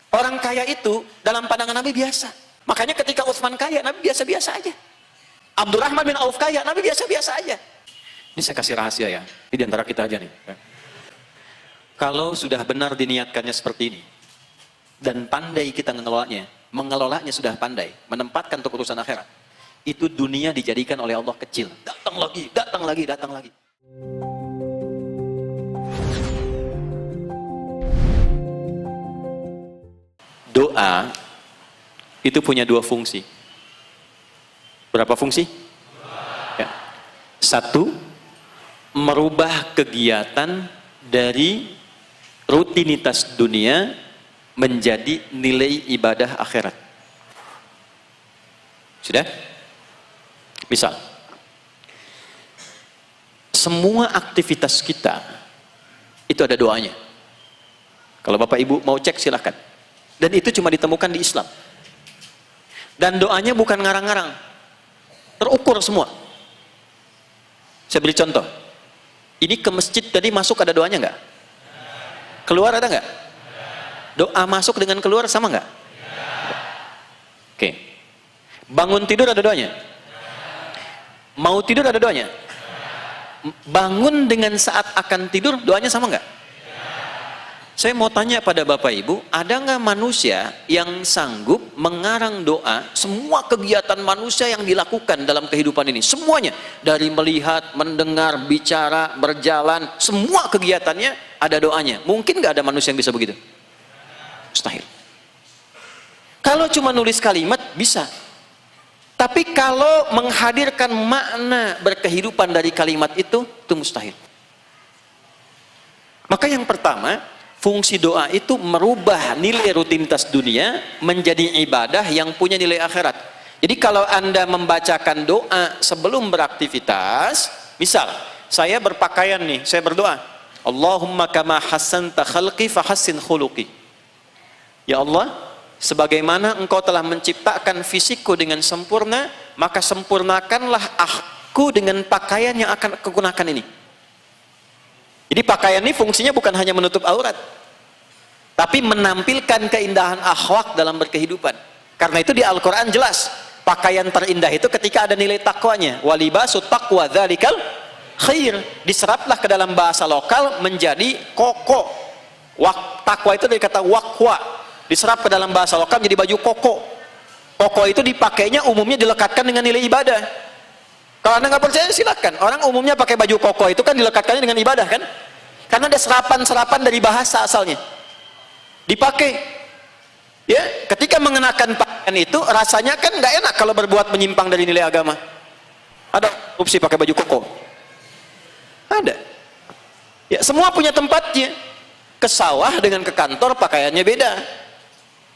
Orang kaya itu dalam pandangan Nabi biasa. Makanya ketika Utsman kaya, Nabi biasa-biasa aja. Abdurrahman bin Auf kaya, Nabi biasa-biasa aja. Ini saya kasih rahasia ya, ini di antara kita aja nih. Kalau sudah benar diniatkannya seperti ini, dan pandai kita mengelolanya sudah pandai, menempatkan untuk urusan akhirat, itu dunia dijadikan oleh Allah kecil. Datang lagi, datang lagi, datang lagi. Doa itu punya dua fungsi. Berapa fungsi? Ya. Satu, merubah kegiatan dari rutinitas dunia menjadi nilai ibadah akhirat. Sudah? Misal, semua aktivitas kita itu ada doanya. Kalau Bapak Ibu mau cek silahkan. Dan itu cuma ditemukan di Islam. Dan doanya bukan ngarang-ngarang, terukur semua. Saya beri contoh. Ini ke masjid tadi masuk ada doanya nggak? Keluar ada nggak? Doa masuk dengan keluar sama nggak? Oke. Bangun tidur ada doanya? Mau tidur ada doanya? Bangun dengan saat akan tidur doanya sama nggak? Saya mau tanya pada Bapak Ibu, ada nggak manusia yang sanggup mengarang doa semua kegiatan manusia yang dilakukan dalam kehidupan ini? Semuanya, dari melihat, mendengar, bicara, berjalan, semua kegiatannya ada doanya. Mungkin nggak ada manusia yang bisa begitu? Mustahil. Kalau cuma nulis kalimat, bisa. Tapi kalau menghadirkan makna berkehidupan dari kalimat itu mustahil. Maka yang pertama, fungsi doa itu merubah nilai rutinitas dunia menjadi ibadah yang punya nilai akhirat. Jadi kalau Anda membacakan doa sebelum beraktivitas, misal saya berpakaian nih, saya berdoa, Allahumma kama hassanta khalqi fahassin khuluqi. Ya Allah, sebagaimana Engkau telah menciptakan fisikku dengan sempurna, maka sempurnakanlah aku dengan pakaian yang akan aku gunakan ini. Jadi pakaian ini fungsinya bukan hanya menutup aurat, tapi menampilkan keindahan akhlak dalam berkehidupan. Karena itu di Al-Quran jelas, pakaian terindah itu ketika ada nilai takwanya. Walibasu taqwa dzalikal khair. Diseraplah ke dalam bahasa lokal menjadi koko. Takwa itu dari kata wakwa. Diserap ke dalam bahasa lokal menjadi baju koko. Koko itu dipakainya umumnya dilekatkan dengan nilai ibadah. Kalau Anda nggak percaya silakan. Orang umumnya pakai baju koko itu kan dilekatkannya dengan ibadah kan? Karena ada serapan-serapan dari bahasa asalnya. Dipakai. Ya, ketika mengenakan pakaian itu rasanya kan nggak enak kalau berbuat menyimpang dari nilai agama. Ada korupsi pakai baju koko? Ada. Ya, semua punya tempatnya. Ke sawah dengan ke kantor pakaiannya beda.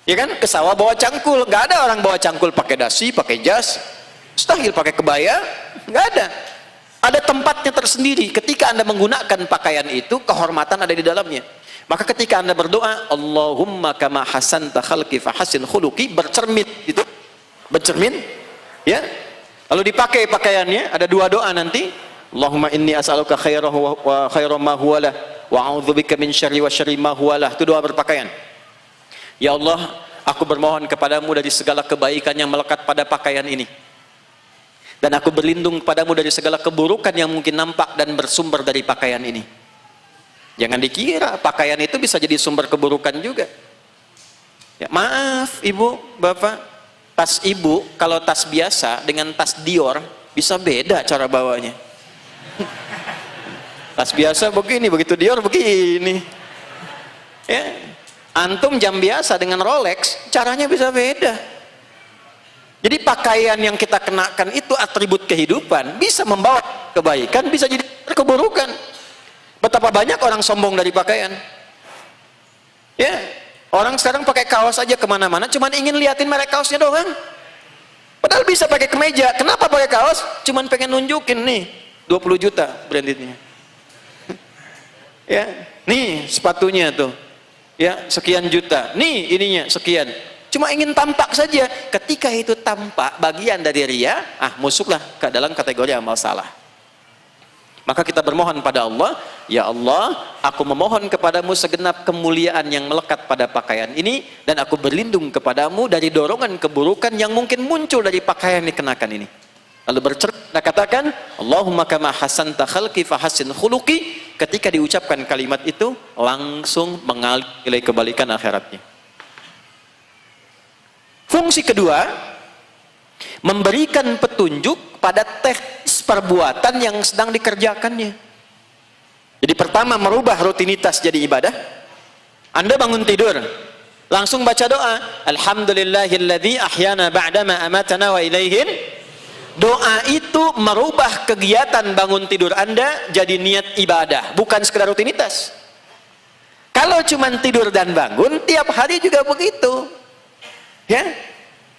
Ya kan? Ke sawah bawa cangkul, nggak ada orang bawa cangkul pakai dasi, pakai jas. Mustahil pakai kebaya, nggak ada. Ada tempatnya tersendiri. Ketika Anda menggunakan pakaian itu, kehormatan ada di dalamnya. Maka ketika Anda berdoa, Allahumma kama hasanta khalqi fahassin khuluqi, bercermin itu, bercermin, ya. Lalu dipakai pakaiannya, ada dua doa nanti. Allahumma inni as'aluka khairahu wa khairu ma huwalah wa a'udzubika min syarri wa syarri ma huwalah. Itu doa berpakaian. Ya Allah, aku bermohon kepadamu dari segala kebaikan yang melekat pada pakaian ini. Dan aku berlindung kepadamu dari segala keburukan yang mungkin nampak dan bersumber dari pakaian ini. Jangan dikira pakaian itu bisa jadi sumber keburukan juga. Ya, maaf Ibu, Bapak, tas Ibu kalau tas biasa dengan tas Dior bisa beda cara bawanya. Tas biasa begini, begitu Dior begini. Ya, antum jam biasa dengan Rolex caranya bisa beda. Jadi pakaian yang kita kenakan itu atribut kehidupan, bisa membawa kebaikan, bisa jadi keburukan. Betapa banyak orang sombong dari pakaian. Ya, orang sekarang pakai kaos aja kemana-mana, cuman ingin liatin merek kaosnya doang. Padahal bisa pakai kemeja. Kenapa pakai kaos? Cuman pengen nunjukin nih, 20 juta brandednya. Ya, nih sepatunya tuh, ya sekian juta. Nih ininya sekian. Cuma ingin tampak saja. Ketika itu tampak bagian dari ria, masuklah ke dalam kategori amal salah. Maka kita bermohon pada Allah, ya Allah, aku memohon kepadamu segenap kemuliaan yang melekat pada pakaian ini, dan aku berlindung kepadamu dari dorongan keburukan yang mungkin muncul dari pakaian yang dikenakan ini. Lalu bercerita katakan, Allahumma kama hasanta khalqi fahassin khuluqi. Ketika diucapkan kalimat itu, langsung mengalir nilai kebalikan akhiratnya. Fungsi kedua, memberikan petunjuk pada teknis perbuatan yang sedang dikerjakannya. Jadi pertama, merubah rutinitas jadi ibadah. Anda bangun tidur, langsung baca doa, Alhamdulillahilladzi ahyana ba'dama amatana wa ilaihin. Doa itu merubah kegiatan bangun tidur Anda jadi niat ibadah, bukan sekedar rutinitas. Kalau cuma tidur dan bangun, tiap hari juga begitu. Ya,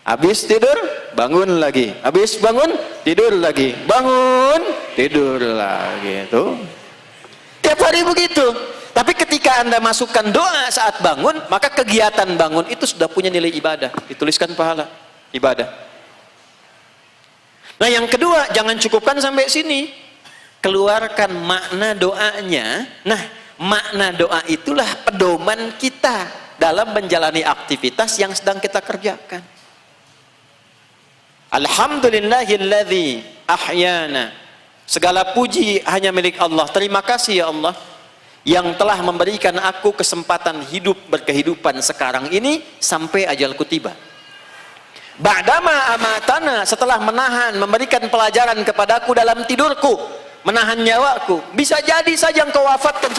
habis tidur, bangun lagi. Habis bangun, tidur lagi. Bangun, tidur lagi. Itu tiap hari begitu. Tapi ketika Anda masukkan doa saat bangun, maka kegiatan bangun itu sudah punya nilai ibadah. Dituliskan pahala ibadah. Nah, yang kedua, jangan cukupkan sampai sini. Keluarkan makna doanya. Nah, makna doa itulah pedoman kita dalam menjalani aktivitas yang sedang kita kerjakan. Alhamdulillahilladzi ahyana. Segala puji hanya milik Allah. Terima kasih ya Allah yang telah memberikan aku kesempatan hidup berkehidupan sekarang ini sampai ajalku tiba. Ba'dama amatana, setelah menahan, memberikan pelajaran kepadaku dalam tidurku, menahan nyawaku. Bisa jadi saja engkau wafatkan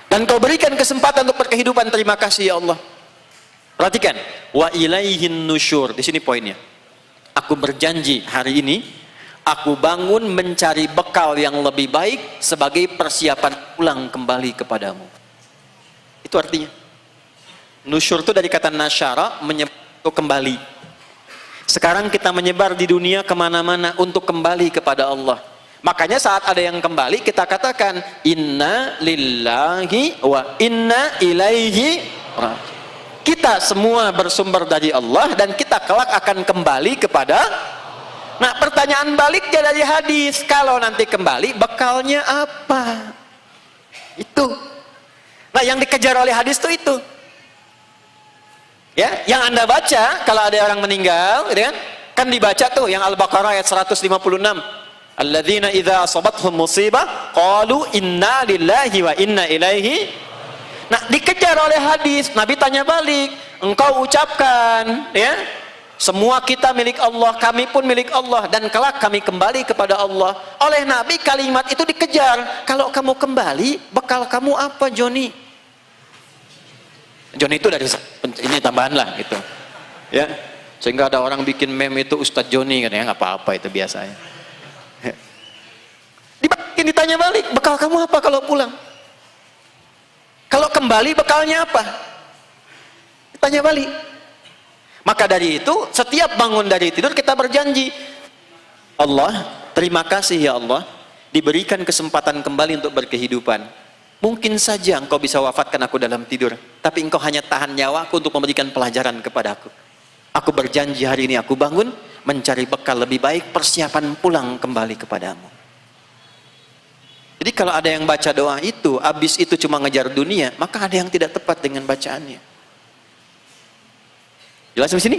dan kau berikan kesempatan untuk berkehidupan. Terima kasih ya Allah. Perhatikan, wa ilaihin nusyur. Di sini poinnya. Aku berjanji hari ini aku bangun mencari bekal yang lebih baik sebagai persiapan pulang kembali kepadamu. Itu artinya. Nusyur itu dari kata nasyara, menyebar untuk kembali. Sekarang kita menyebar di dunia kemana-mana untuk kembali kepada Allah. Makanya saat ada yang kembali, kita katakan inna lillahi wa inna ilaihi raji'un. Kita semua bersumber dari Allah dan kita kelak akan kembali kepada. Nah, pertanyaan baliknya dari hadis, kalau nanti kembali bekalnya apa? Itu. Nah, yang dikejar oleh hadis itu. Ya, yang Anda baca kalau ada orang meninggal, gitu kan dibaca tuh yang Al-Baqarah ayat 156. Alladzina idza asabathum musibah qalu inna lillahi wa inna ilaihi. Nah, dikejar oleh hadis, Nabi tanya balik, engkau ucapkan, ya, semua kita milik Allah, kami pun milik Allah, dan kelak kami kembali kepada Allah. Oleh Nabi kalimat itu dikejar. Kalau kamu kembali, bekal kamu apa, Joni? Joni itu dari ini tambahan lah gitu, ya, sehingga ada orang bikin meme itu Ustadz Joni kan, ya nggak apa-apa itu biasanya. Ditanya balik, bekal kamu apa kalau pulang? Kalau kembali bekalnya apa? Ditanya balik. Maka dari itu setiap bangun dari tidur kita berjanji, Allah, terima kasih ya Allah diberikan kesempatan kembali untuk berkehidupan. Mungkin saja engkau bisa wafatkan aku dalam tidur, tapi engkau hanya tahan nyawaku untuk memberikan pelajaran kepadaku. Aku berjanji hari ini aku bangun mencari bekal lebih baik, persiapan pulang kembali kepadamu. Jadi kalau ada yang baca doa itu, habis itu cuma ngejar dunia, maka ada yang tidak tepat dengan bacaannya. Jelas di sini?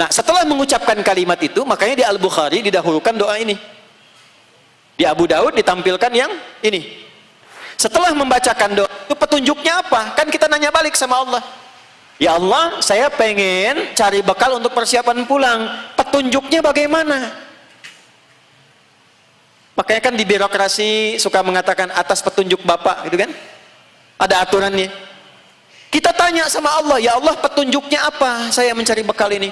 Nah, setelah mengucapkan kalimat itu, makanya di Al-Bukhari didahulukan doa ini. Di Abu Daud ditampilkan yang ini. Setelah membacakan doa itu, petunjuknya apa? Kan kita nanya balik sama Allah. Ya Allah, saya pengen cari bekal untuk persiapan pulang. Petunjuknya bagaimana? Makanya kan di birokrasi suka mengatakan atas petunjuk Bapak, gitu kan? Ada aturannya. Kita tanya sama Allah, ya Allah petunjuknya apa? Saya mencari bekal ini.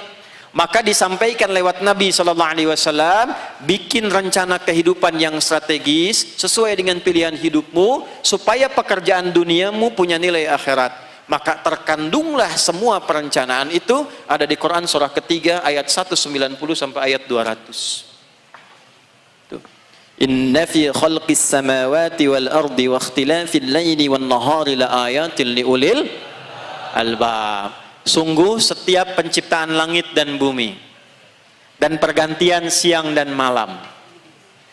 Maka disampaikan lewat Nabi SAW, bikin rencana kehidupan yang strategis sesuai dengan pilihan hidupmu supaya pekerjaan duniamu punya nilai akhirat. Maka terkandunglah semua perencanaan itu ada di Quran surah ketiga ayat 190 sampai ayat 200. Tuh. Inna fi khalqis samawati wal ardi wa ikhtilafil laili wan nahari la ayatin liulil albab. Sungguh setiap penciptaan langit dan bumi dan pergantian siang dan malam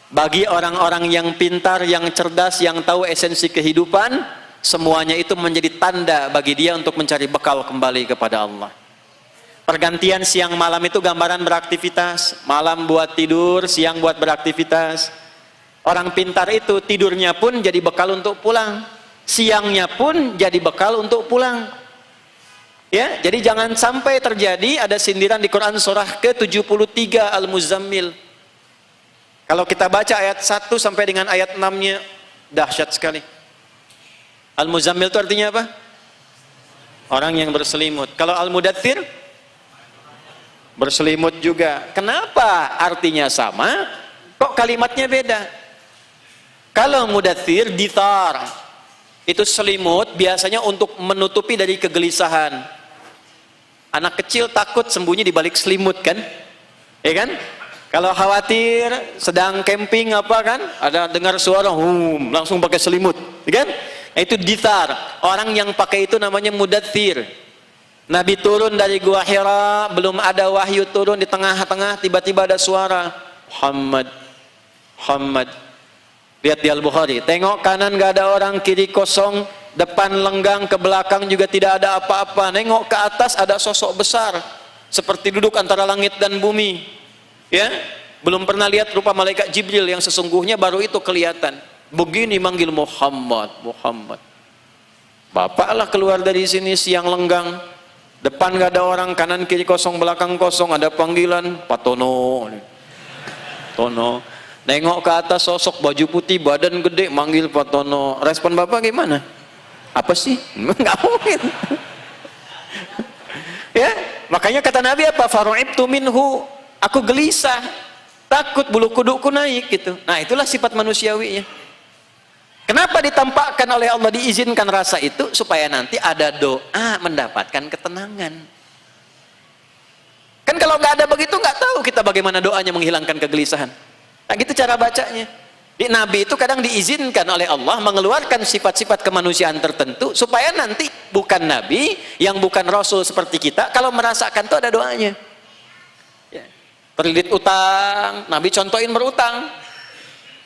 Bagi orang-orang yang pintar, yang cerdas, yang tahu esensi kehidupan, semuanya itu menjadi tanda bagi dia untuk mencari bekal kembali kepada Allah. Pergantian siang malam itu gambaran beraktivitas, malam buat tidur, siang buat beraktivitas. Orang pintar itu tidurnya pun jadi bekal untuk pulang, siangnya pun jadi bekal untuk pulang. Ya, jadi jangan sampai terjadi ada sindiran di Quran surah ke-73 Al-Muzammil. Kalau kita baca ayat 1 sampai dengan ayat 6-nya dahsyat sekali. Al-Muzammil itu artinya apa? Orang yang berselimut. Kalau Al-Mudaththir berselimut juga. Kenapa artinya sama? Kok kalimatnya beda? Kalau Mudaththir dithar, itu selimut biasanya untuk menutupi dari kegelisahan. Anak kecil takut sembunyi di balik selimut kan? Ya kan? Kalau khawatir sedang camping apa kan, ada dengar suara langsung pakai selimut, ya kan? Itu dithar. Orang yang pakai itu namanya Mudaththir. Nabi turun dari Gua Hira, belum ada wahyu turun, di tengah-tengah tiba-tiba ada suara, Muhammad, Muhammad. Lihat di Al-Bukhari, tengok kanan gak ada orang, kiri kosong, depan lenggang, ke belakang juga tidak ada apa-apa. Nengok ke atas ada sosok besar, seperti duduk antara langit dan bumi. Ya, belum pernah lihat rupa malaikat Jibril yang sesungguhnya, baru itu kelihatan. Begini manggil Muhammad, Muhammad. Bapaklah keluar dari sini siang lenggang, depan gak ada orang, kanan kiri kosong, belakang kosong, ada panggilan, Pak Tono. Tono. Nengok ke atas sosok baju putih, badan gede, manggil Pak Tono. Respon bapak gimana? Apa sih? Nggak mungkin. Ya, makanya kata Nabi apa? Faru'ibtu minhu. Aku gelisah, takut bulu kudukku naik gitu. Nah, itulah sifat manusiawinya. Kenapa ditampakkan oleh Allah, diizinkan rasa itu supaya nanti ada doa mendapatkan ketenangan. Kan kalau nggak ada begitu, nggak tahu kita bagaimana doanya menghilangkan kegelisahan. Nah, gitu cara bacanya. Di Nabi itu kadang diizinkan oleh Allah mengeluarkan sifat-sifat kemanusiaan tertentu supaya nanti bukan Nabi, yang bukan Rasul seperti kita, kalau merasakan itu ada doanya. Terlilit utang, Nabi contohin berutang.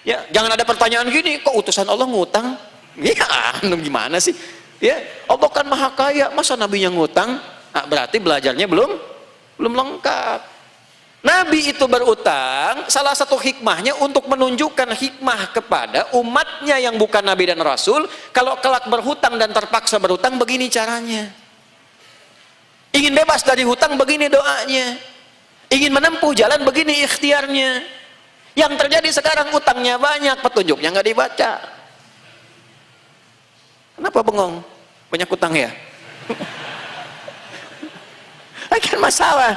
Ya, jangan ada pertanyaan gini, kok utusan Allah ngutang? Ya, gimana sih? Ya, Allah kan maha kaya, masa Nabi yang ngutang? Nah, berarti belajarnya belum lengkap. Nabi itu berutang, salah satu hikmahnya untuk menunjukkan hikmah kepada umatnya yang bukan Nabi dan Rasul. Kalau kelak berhutang dan terpaksa berhutang, begini caranya. Ingin bebas dari hutang, begini doanya. Ingin menempuh jalan, begini ikhtiarnya. Yang terjadi sekarang utangnya banyak, petunjuknya nggak dibaca. Kenapa bengong? Banyak utang ya? Kan masalah.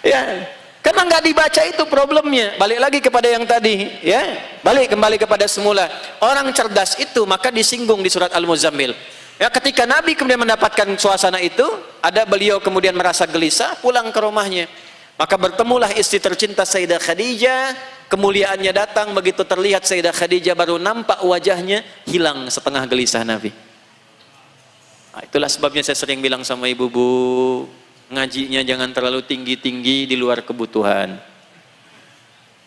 Ya, karena nggak dibaca itu problemnya. Balik lagi kepada yang tadi, ya. Balik kembali kepada semula. Orang cerdas itu maka disinggung di surat Al-Muzammil. Ya, ketika Nabi kemudian mendapatkan suasana itu, ada beliau kemudian merasa gelisah, pulang ke rumahnya. Maka bertemulah istri tercinta Sayyidah Khadijah, kemuliaannya datang, begitu terlihat Sayyidah Khadijah baru nampak wajahnya, hilang setengah gelisah Nabi. Nah, itulah sebabnya saya sering bilang sama ibu-ibu, ngajinya jangan terlalu tinggi-tinggi di luar kebutuhan.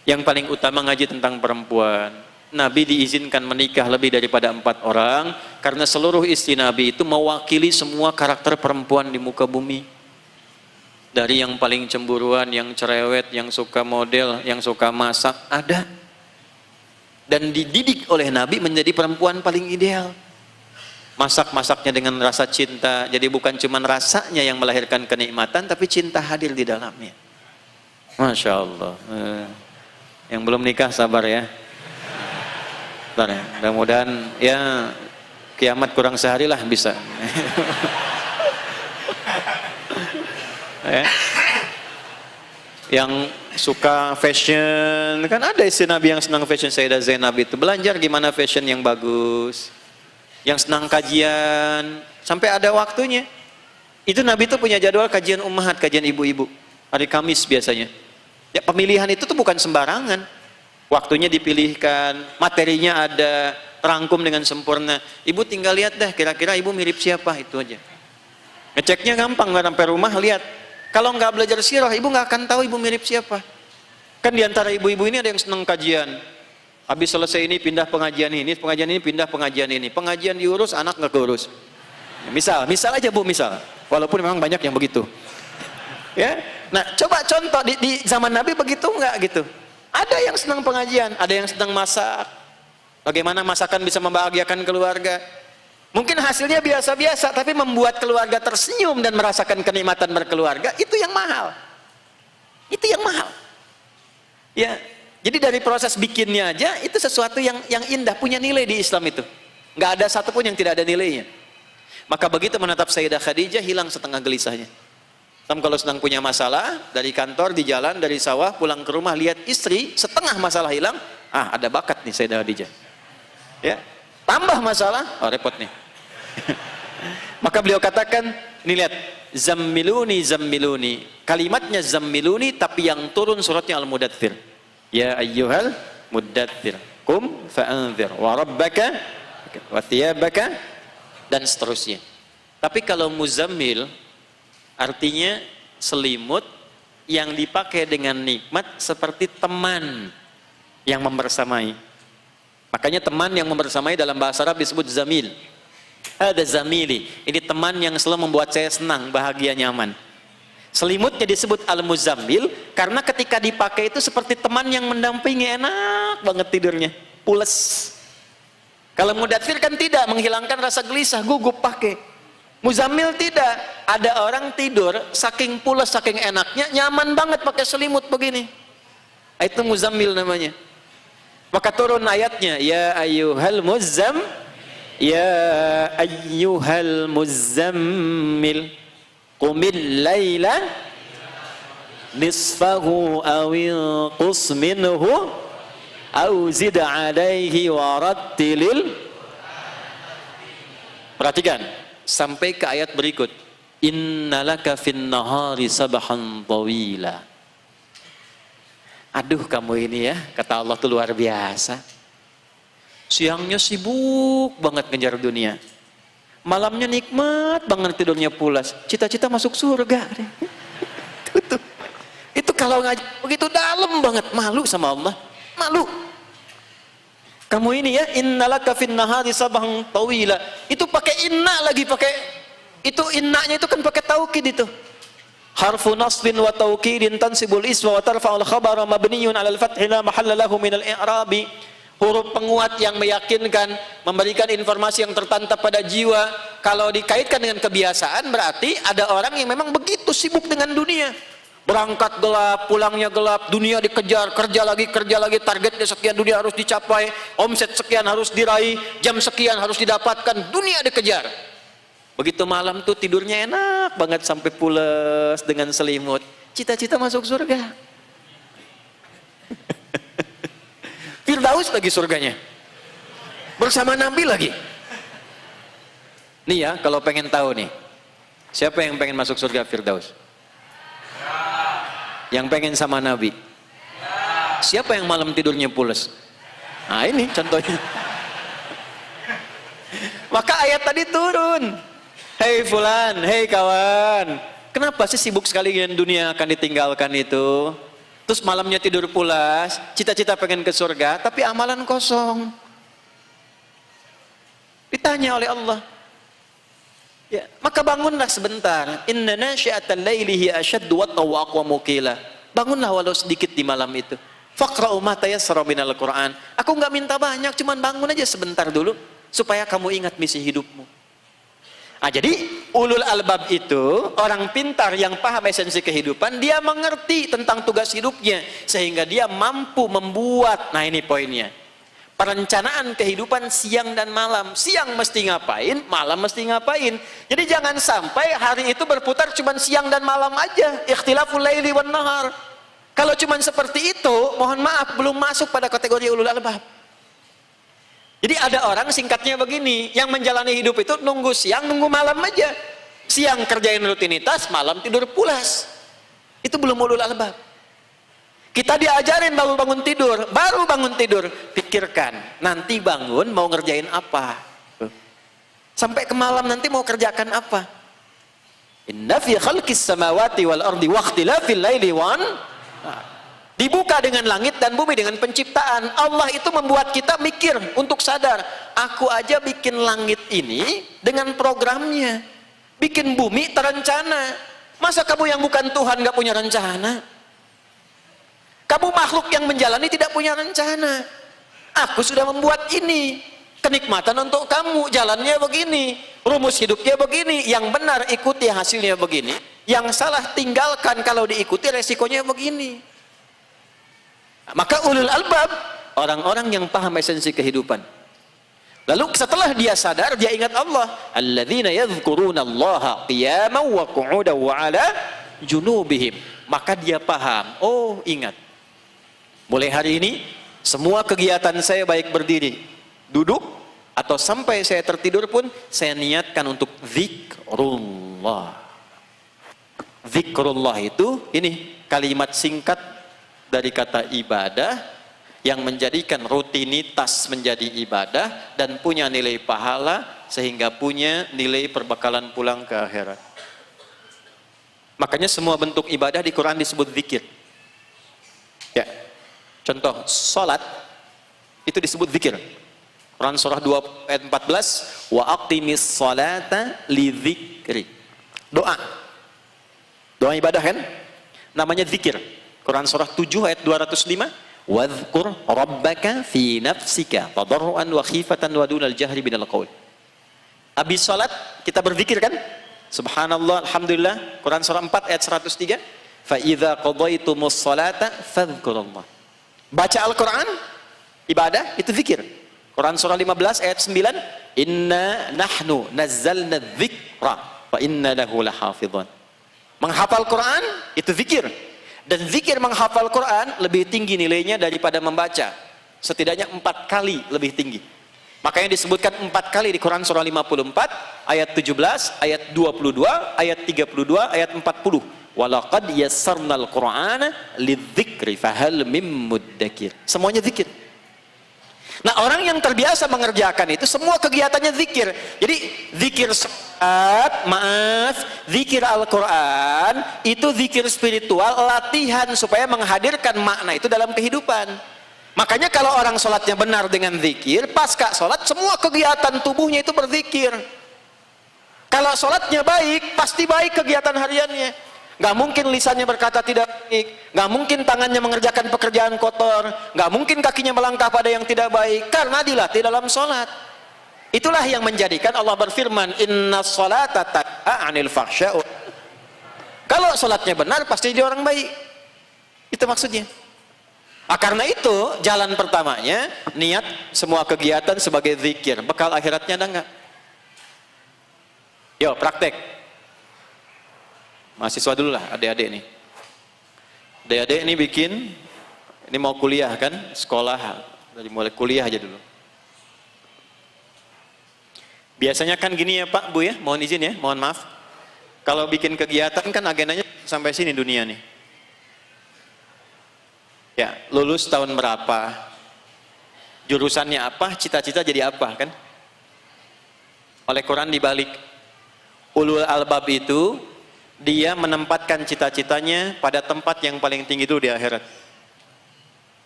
Yang paling utama ngaji tentang perempuan. Nabi diizinkan menikah lebih daripada 4 orang, karena seluruh istri Nabi itu mewakili semua karakter perempuan di muka bumi. Dari yang paling cemburuan, yang cerewet, yang suka model, yang suka masak, ada. Dan dididik oleh Nabi menjadi perempuan paling ideal. Masak-masaknya dengan rasa cinta, jadi bukan cuma rasanya yang melahirkan kenikmatan, tapi cinta hadir di dalamnya. Masya Allah. Yang belum nikah sabar ya. Bentar ya, mudah-mudahan ya kiamat kurang sehari lah bisa. Ya. Yang suka fashion, kan ada istri Nabi yang senang fashion. Sayyidah Zainab itu belajar gimana fashion yang bagus. Yang senang kajian, sampai ada waktunya. Itu Nabi itu punya jadwal kajian ummahat, kajian ibu-ibu, hari Kamis biasanya. Ya, pemilihan itu tuh bukan sembarangan. Waktunya dipilihkan, materinya ada, terangkum dengan sempurna. Ibu tinggal lihat dah, kira-kira ibu mirip siapa, itu aja. Ngeceknya gampang, nggak sampai rumah lihat. Kalau nggak belajar sirah, ibu nggak akan tahu ibu mirip siapa. Kan diantara ibu-ibu ini ada yang senang kajian, Habis selesai ini pindah pengajian ini pindah pengajian ini. Pengajian diurus, anak nggak keurus. Misal aja Bu, misal. Walaupun memang banyak yang begitu. Ya. Nah, coba contoh di zaman Nabi begitu nggak gitu? Ada yang senang pengajian, ada yang senang masak. Bagaimana masakan bisa membahagiakan keluarga? Mungkin hasilnya biasa-biasa, tapi membuat keluarga tersenyum dan merasakan kenikmatan berkeluarga, itu yang mahal. Itu yang mahal. Ya. Jadi dari proses bikinnya aja itu sesuatu yang indah, punya nilai di Islam itu. Nggak ada satupun yang tidak ada nilainya. Maka begitu menatap Sayyidah Khadijah, hilang setengah gelisahnya. Kalau sedang punya masalah, dari kantor, di jalan, dari sawah, pulang ke rumah, lihat istri, setengah masalah hilang, ada bakat nih Sayyidah Khadijah. Ya, tambah masalah, repot nih. Maka beliau katakan, ini lihat, zammiluni, zammiluni. Kalimatnya zammiluni, tapi yang turun suratnya Al-Mudaththir. Ya ayyuhal muddaththir qum fa'anzir wa rabbaka wa thiyabaka, dan seterusnya. Tapi kalau muzammil artinya selimut yang dipakai dengan nikmat seperti teman yang membersamai. Makanya teman yang membersamai dalam bahasa Arab disebut zamil. Ada zamili, ini teman yang selalu membuat saya senang, bahagia, nyaman. Selimutnya disebut al-muzammil karena ketika dipakai itu seperti teman yang mendampingi, enak banget tidurnya, pules. Kalau mudaththir kan tidak, menghilangkan rasa gelisah, gugup pakai. Muzammil tidak, ada orang tidur saking pules, saking enaknya, nyaman banget pakai selimut begini. Itu muzammil namanya. Maka turun ayatnya, ya ayyuhal muzammil qumil laila nisfahu awil qus minhu aw zid alaihi warattilil. Perhatikan sampai ke ayat berikut, innalaka fin nahari sabahan tawila. Aduh kamu ini ya, kata Allah tuh luar biasa. Siangnya sibuk banget ngejar dunia, malamnya nikmat banget tidurnya pulas, cita-cita masuk surga. Itu kalau ngaji begitu dalam banget, malu sama Allah, malu. Kamu ini ya, innalaka fin nahari sabahan tawila, itu pakai inna lagi, pakai itu, innanya itu kan pakai taukid, itu harfu nasbin wa taukidin tansibul isma wa tarfa'ul khabara mabniyun 'alal fathi la mahalla lahu minal i'rabi. Huruf penguat yang meyakinkan, memberikan informasi yang tertantap pada jiwa. Kalau dikaitkan dengan kebiasaan, berarti ada orang yang memang begitu sibuk dengan dunia. Berangkat gelap, pulangnya gelap, dunia dikejar, kerja lagi, targetnya sekian, dunia harus dicapai, omset sekian harus diraih, jam sekian harus didapatkan, dunia dikejar. Begitu malam tuh tidurnya enak banget sampai pules dengan selimut, cita-cita masuk surga. Firdaus lagi surganya, bersama Nabi lagi. Nih ya, kalau pengen tahu nih, siapa yang pengen masuk surga Firdaus? Yang pengen sama Nabi? Siapa yang malam tidurnya pules? Nah ini contohnya. Maka ayat tadi turun, hei fulan, hei kawan, kenapa sih sibuk sekali dengan dunia akan ditinggalkan itu? Terus malamnya tidur pulas, cita-cita pengen ke surga, tapi amalan kosong. Ditanya oleh Allah, ya, maka bangunlah sebentar. Inna nasyi'atal laili hiya ashaddu wat'an wa aqwamu qila. Bangunlah walau sedikit di malam itu. Faqra'u ma tayassara minal Qur'an. Aku nggak minta banyak, cuman bangun aja sebentar dulu supaya kamu ingat misi hidupmu. Nah, jadi ulul albab itu orang pintar yang paham esensi kehidupan, dia mengerti tentang tugas hidupnya sehingga dia mampu membuat, nah ini poinnya, perencanaan kehidupan siang dan malam. Siang mesti ngapain, malam mesti ngapain. Jadi jangan sampai hari itu berputar cuma siang dan malam aja, ikhtilaful laili wan nahar. Kalau cuma seperti itu, mohon maaf, belum masuk pada kategori ulul albab. Jadi ada orang singkatnya begini, yang menjalani hidup itu nunggu siang, nunggu malam aja. Siang kerjain rutinitas, malam tidur pulas. Itu belum ulul albab. Kita diajarin baru bangun tidur, pikirkan, nanti bangun mau ngerjain apa. Sampai ke malam nanti mau kerjakan apa. Inna fi khalqis samawati wal ardi wa ikhtilafil laili wan. Dibuka dengan langit dan bumi, dengan penciptaan. Allah itu membuat kita mikir untuk sadar. Aku aja bikin langit ini dengan programnya. Bikin bumi terencana. Masa kamu yang bukan Tuhan gak punya rencana? Kamu makhluk yang menjalani tidak punya rencana. Aku sudah membuat ini. Kenikmatan untuk kamu. Jalannya begini. Rumus hidupnya begini. Yang benar ikuti, hasilnya begini. Yang salah tinggalkan, kalau diikuti resikonya begini. Maka ulul albab, orang-orang yang paham esensi kehidupan. Lalu setelah dia sadar, dia ingat Allah. Alladzina yadhkuruna Allaha qiyaman wa qu'udan wa 'ala junubihim. Maka dia paham, oh ingat. Mulai hari ini, semua kegiatan saya baik berdiri, duduk, atau sampai saya tertidur pun, saya niatkan untuk zikrullah. Zikrullah itu, ini kalimat singkat dari kata ibadah, yang menjadikan rutinitas menjadi ibadah dan punya nilai pahala sehingga punya nilai perbekalan pulang ke akhirat. Makanya semua bentuk ibadah di Quran disebut zikir. Ya. Contoh, salat itu disebut zikir. Quran surah 2 ayat 14, wa aqimis salata li dzikri. Doa. Doa ibadah kan? Namanya zikir. Quran surah 7 ayat 205. Wadhkur rabbaka fi nafsika tadarruan wa khifatan wa dunal jahri minal qaul. Habis salat kita berzikir kan? Subhanallah, alhamdulillah. Quran surah 4 ayat 103. Fa idza qadaytumus salata fadhkurullah. Baca Al-Qur'an ibadah itu zikir. Quran surah 15 ayat 9. Inna nahnu nazzalna dzikra wa inna lahu lahafidhun. Menghafal Quran itu zikir. Dan zikir menghafal Quran lebih tinggi nilainya daripada membaca. Setidaknya 4 kali lebih tinggi. Makanya disebutkan 4 kali di Quran surah 54, ayat 17, ayat 22, ayat 32, ayat 40. Walaqad yassarnal Qur'ana lidzikri fahal mim muddakir. Semuanya zikir. Nah, orang yang terbiasa mengerjakan itu semua kegiatannya zikir. Jadi zikir salat, zikir Al-Quran itu zikir spiritual, latihan supaya menghadirkan makna itu dalam kehidupan. Makanya kalau orang sholatnya benar dengan zikir, pasca sholat semua kegiatan tubuhnya itu berzikir. Kalau sholatnya baik, pasti baik kegiatan hariannya. Gak mungkin lisannya berkata tidak baik, gak mungkin tangannya mengerjakan pekerjaan kotor, gak mungkin kakinya melangkah pada yang tidak baik, karena dilatih dalam sholat. Itulah yang menjadikan Allah berfirman, inna sholata tanha 'anil fahsya'. Kalau sholatnya benar, pasti dia orang baik. Itu maksudnya. Karena itu, jalan pertamanya, niat semua kegiatan sebagai zikir. Bekal akhiratnya ada enggak? Yo, praktek. Mahasiswa dulu lah, adik-adik nih. Adik-adik ini bikin, ini mau kuliah kan, sekolah, dari mulai kuliah aja dulu. Biasanya kan gini ya Pak, Bu ya, mohon izin ya, mohon maaf. Kalau bikin kegiatan kan agendanya sampai sini dunia nih. Ya, lulus tahun berapa, jurusannya apa, cita-cita jadi apa kan? Oleh Quran dibalik, ulul albab itu, dia menempatkan cita-citanya pada tempat yang paling tinggi dulu di akhirat.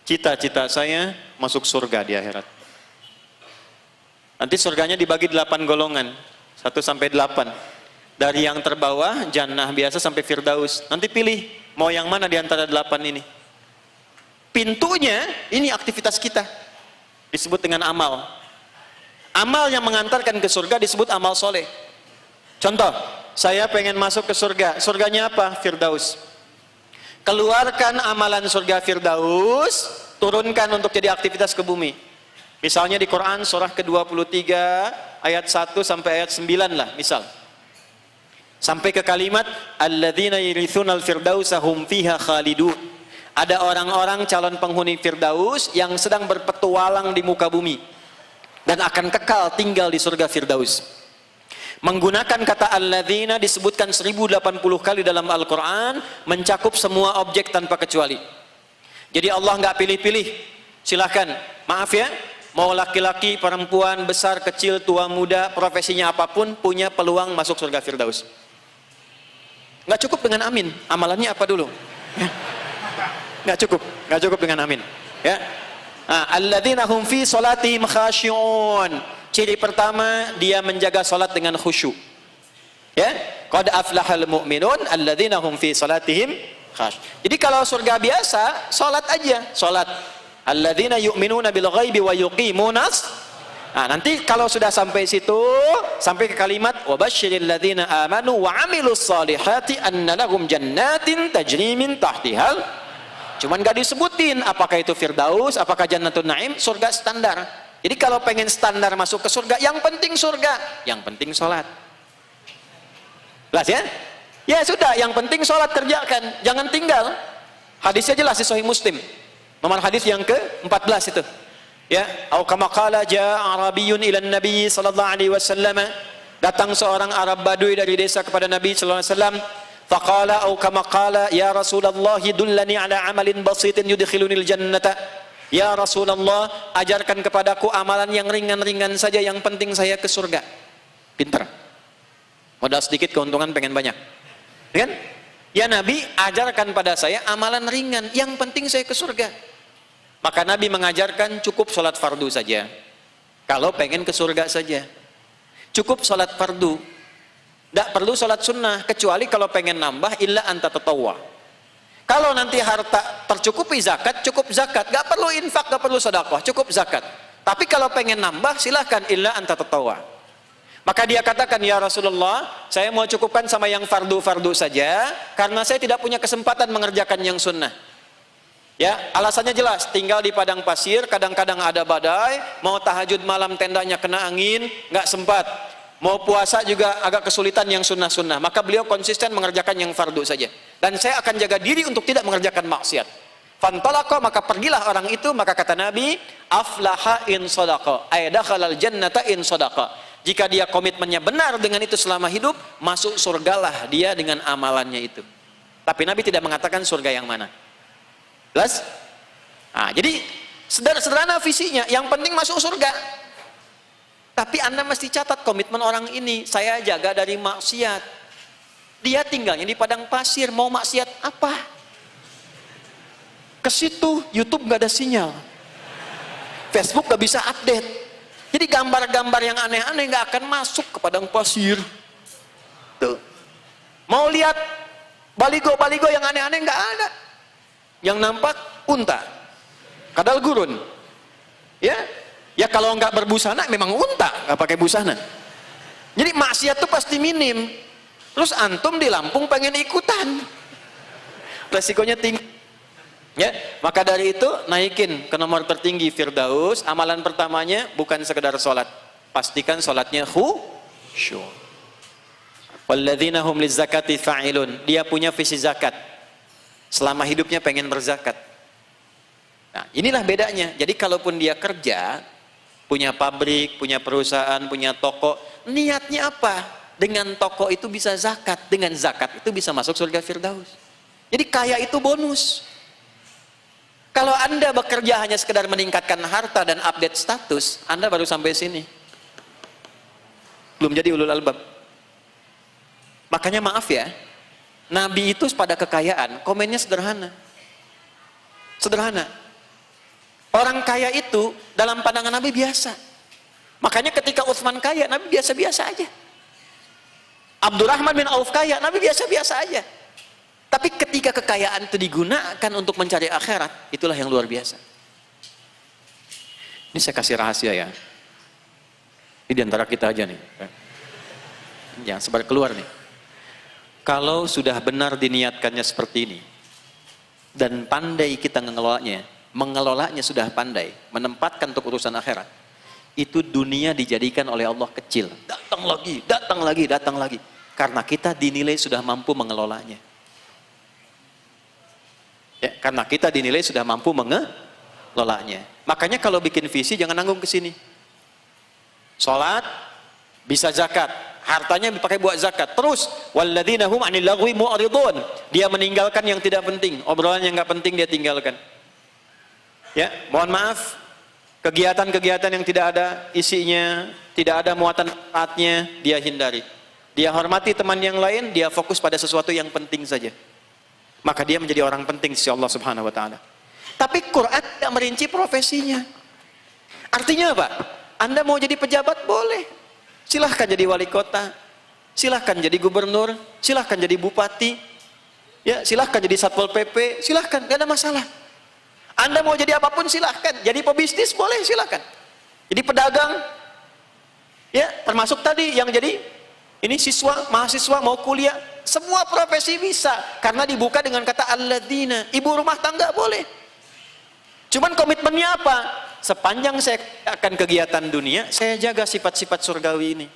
Cita-cita saya masuk surga di akhirat. Nanti surganya dibagi 8 golongan, 1 sampai 8. Dari yang terbawah, jannah biasa sampai firdaus. Nanti pilih mau yang mana di antara 8 ini. Pintunya ini aktivitas kita. Disebut dengan amal. Amal yang mengantarkan ke surga disebut amal soleh. Contoh, saya pengen masuk ke surga. Surganya apa? Firdaus. Keluarkan amalan surga Firdaus, turunkan untuk jadi aktivitas ke bumi. Misalnya di Quran surah ke-23 ayat 1 sampai ayat 9 lah, misal. Sampai ke kalimat alladzina yarithunal firdausa hum fiha khalidun. Ada orang-orang calon penghuni Firdaus yang sedang berpetualang di muka bumi dan akan kekal tinggal di surga Firdaus. Menggunakan kata alladzina disebutkan 1080 kali dalam Al-Quran, mencakup semua objek tanpa kecuali. Jadi Allah nggak pilih-pilih. Silahkan, maaf ya, mau laki-laki, perempuan, besar, kecil, tua, muda, profesinya apapun, punya peluang masuk surga Firdaus. Nggak cukup dengan amin, amalannya apa dulu? nggak cukup dengan amin. Ya. Alladzina hum fi salatihim khashi'un. Ciri pertama, dia menjaga salat dengan khusyuk. Ya, qad aflahal mu'minun alladzina hum fi salatihim khash. Jadi kalau surga biasa, salat aja, salat. Alladzina yu'minuna bil ghaibi wa yuqimunas. Nanti kalau sudah sampai situ, sampai ke kalimat wa basyiril ladzina amanu wa amilus solihati anna lahum jannatin tajri min tahtihal. Cuman gak disebutin apakah itu Firdaus, apakah Jannatun Naim, surga standar. Jadi kalau pengen standar masuk ke surga, yang penting surga, yang penting sholat. Jelas ya? Ya sudah, yang penting sholat kerjakan, jangan tinggal. Hadisnya jelas di Sahih Muslim. Nomor hadis yang ke-14 itu. Ya, au kama qala jaa arabiyyun ila nabi sallallahu alaihi wasallam. Datang seorang Arab Badui dari desa kepada Nabi sallallahu alaihi wasallam. Faqala au kama qala ya Rasulullah dullani ala amalin basitin yudkhilunil jannata. Ya Rasulullah, ajarkan kepadaku amalan yang ringan-ringan saja, yang penting saya ke surga. Pinter. Modal sedikit keuntungan pengen banyak. Kan? Ya Nabi, ajarkan pada saya amalan ringan, yang penting saya ke surga. Maka Nabi mengajarkan cukup sholat fardu saja. Kalau pengen ke surga saja. Cukup sholat fardu. Tidak perlu sholat sunnah, kecuali kalau pengen nambah illa anta tatawwa. Kalau nanti harta tercukupi zakat, cukup zakat. Gak perlu infak, gak perlu sedekah, cukup zakat. Tapi kalau pengen nambah, silahkan illa anta tatawwa. Maka dia katakan, ya Rasulullah, saya mau cukupkan sama yang fardu-fardu saja, karena saya tidak punya kesempatan mengerjakan yang sunnah. Ya, alasannya jelas, tinggal di padang pasir, kadang-kadang ada badai, mau tahajud malam tendanya kena angin, nggak sempat. Mau puasa juga agak kesulitan yang sunnah-sunnah. Maka beliau konsisten mengerjakan yang fardu saja. Dan saya akan jaga diri untuk tidak mengerjakan maksiat. Fantalaqa, maka pergilah orang itu, maka kata Nabi, aflaha in sadaqa, ay dakhalal jannata in sadaqa. Jika dia komitmennya benar dengan itu selama hidup, masuk surgalah dia dengan amalannya itu. Tapi Nabi tidak mengatakan surga yang mana. Jelas? Jadi sederhana visinya, yang penting masuk surga. Tapi Anda mesti catat komitmen orang ini, saya jaga dari maksiat. Dia tinggalnya di padang pasir, mau maksiat apa? Ke situ YouTube nggak ada sinyal, Facebook nggak bisa update. Jadi gambar-gambar yang aneh-aneh nggak akan masuk ke padang pasir. Tuh. Mau lihat baligo-baligo yang aneh-aneh nggak ada. Yang nampak unta, kadal gurun. Ya kalau nggak berbusana memang unta, nggak pakai busana. Jadi maksiat itu pasti minim. Terus antum di Lampung pengen ikutan, resikonya tinggi. Ya, maka dari itu naikin ke nomor tertinggi Firdaus. Amalan pertamanya bukan sekedar sholat, pastikan sholatnya khusyuk. Walladzina hum lizzakati fa'ilun. Dia punya visi zakat. Selama hidupnya pengen berzakat. Nah, inilah bedanya. Jadi kalaupun dia kerja, punya pabrik, punya perusahaan, punya toko, niatnya apa? Dengan toko itu bisa zakat, dengan zakat itu bisa masuk surga Firdaus. Jadi kaya itu bonus. Kalau Anda bekerja hanya sekedar meningkatkan harta dan update status, Anda baru sampai sini. Belum jadi ulul albab. Makanya maaf ya, Nabi itu pada kekayaan, komennya sederhana. Sederhana. Orang kaya itu dalam pandangan Nabi biasa. Makanya ketika Utsman kaya, Nabi biasa-biasa aja. Abdurrahman bin Auf kaya, Nabi biasa-biasa aja. Tapi ketika kekayaan itu digunakan untuk mencari akhirat, itulah yang luar biasa. Ini saya kasih rahasia ya. Ini diantara kita aja nih. Jangan sebar keluar nih. Kalau sudah benar diniatkannya seperti ini, dan pandai kita mengelolanya sudah pandai, menempatkan untuk urusan akhirat, itu dunia dijadikan oleh Allah kecil. Datang lagi, datang lagi, datang lagi. Karena kita dinilai sudah mampu mengelolanya. Ya, karena kita dinilai sudah mampu mengelolanya. Makanya kalau bikin visi jangan nanggung ke sini. Salat bisa zakat, hartanya dipakai buat zakat. Terus walladzina hum 'anil lagwi mu'ridun. Dia meninggalkan yang tidak penting, obrolan yang enggak penting dia tinggalkan. Ya, mohon maaf, kegiatan-kegiatan yang tidak ada isinya, tidak ada muatan manfaatnya, dia hindari. Dia hormati teman yang lain, dia fokus pada sesuatu yang penting saja. maka dia menjadi orang penting sisi Allah Subhanahu wa taala. Tapi Quran tidak merinci profesinya. Artinya apa? Anda mau jadi pejabat boleh. Silahkan jadi wali kota, silahkan jadi gubernur, silahkan jadi bupati, ya silahkan jadi satpol PP, silahkan, gak ada masalah. Anda mau jadi apapun silahkan, jadi pebisnis boleh silahkan, jadi pedagang, ya termasuk tadi yang jadi ini siswa, mahasiswa mau kuliah, semua profesi bisa, karena dibuka dengan kata alladzina. Ibu rumah tangga boleh. Cuman komitmennya apa? Sepanjang saya akan kegiatan dunia, saya jaga sifat-sifat surgawi ini.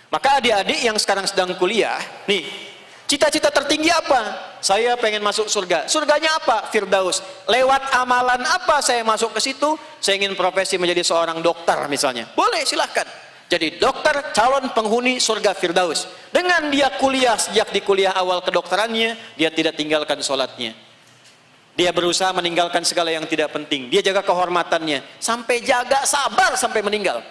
Maka adik-adik yang sekarang sedang kuliah, nih, cita-cita tertinggi apa? Saya pengen masuk surga. Surganya apa? Firdaus. Lewat amalan apa saya masuk ke situ? Saya ingin profesi menjadi seorang dokter misalnya. Boleh, silahkan. Jadi dokter, calon penghuni surga Firdaus. Dengan dia kuliah, sejak di kuliah awal kedokterannya, dia tidak tinggalkan sholatnya. Dia berusaha meninggalkan segala yang tidak penting. Dia jaga kehormatannya. Sampai jaga, sabar sampai meninggal.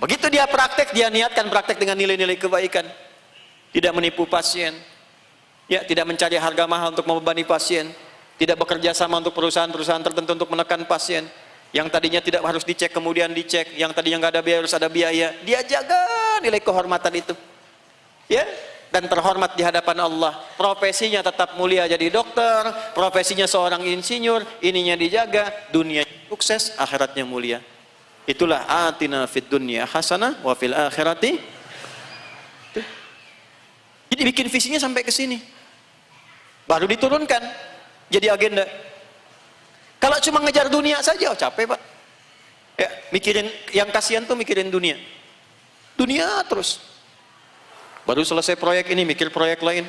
Begitu dia praktek, dia niatkan praktek dengan nilai-nilai kebaikan. Tidak menipu pasien. Ya, tidak mencari harga mahal untuk membebani pasien. Tidak bekerja sama untuk perusahaan-perusahaan tertentu untuk menekan pasien. Yang tadinya tidak harus dicek, kemudian dicek. Yang tadinya nggak ada biaya, harus ada biaya. Dia jaga nilai kehormatan itu. Ya, dan terhormat di hadapan Allah. Profesinya tetap mulia jadi dokter, profesinya seorang insinyur, ininya dijaga, dunia sukses, akhiratnya mulia. Itulah atina fid dunya hasanah wa fil akhirati. Jadi bikin visinya sampai ke sini. Baru diturunkan jadi agenda. Kalau cuma ngejar dunia saja, oh capek Pak. Ya, mikirin yang kasihan tuh mikirin dunia. Dunia terus. Baru selesai proyek ini mikir proyek lain.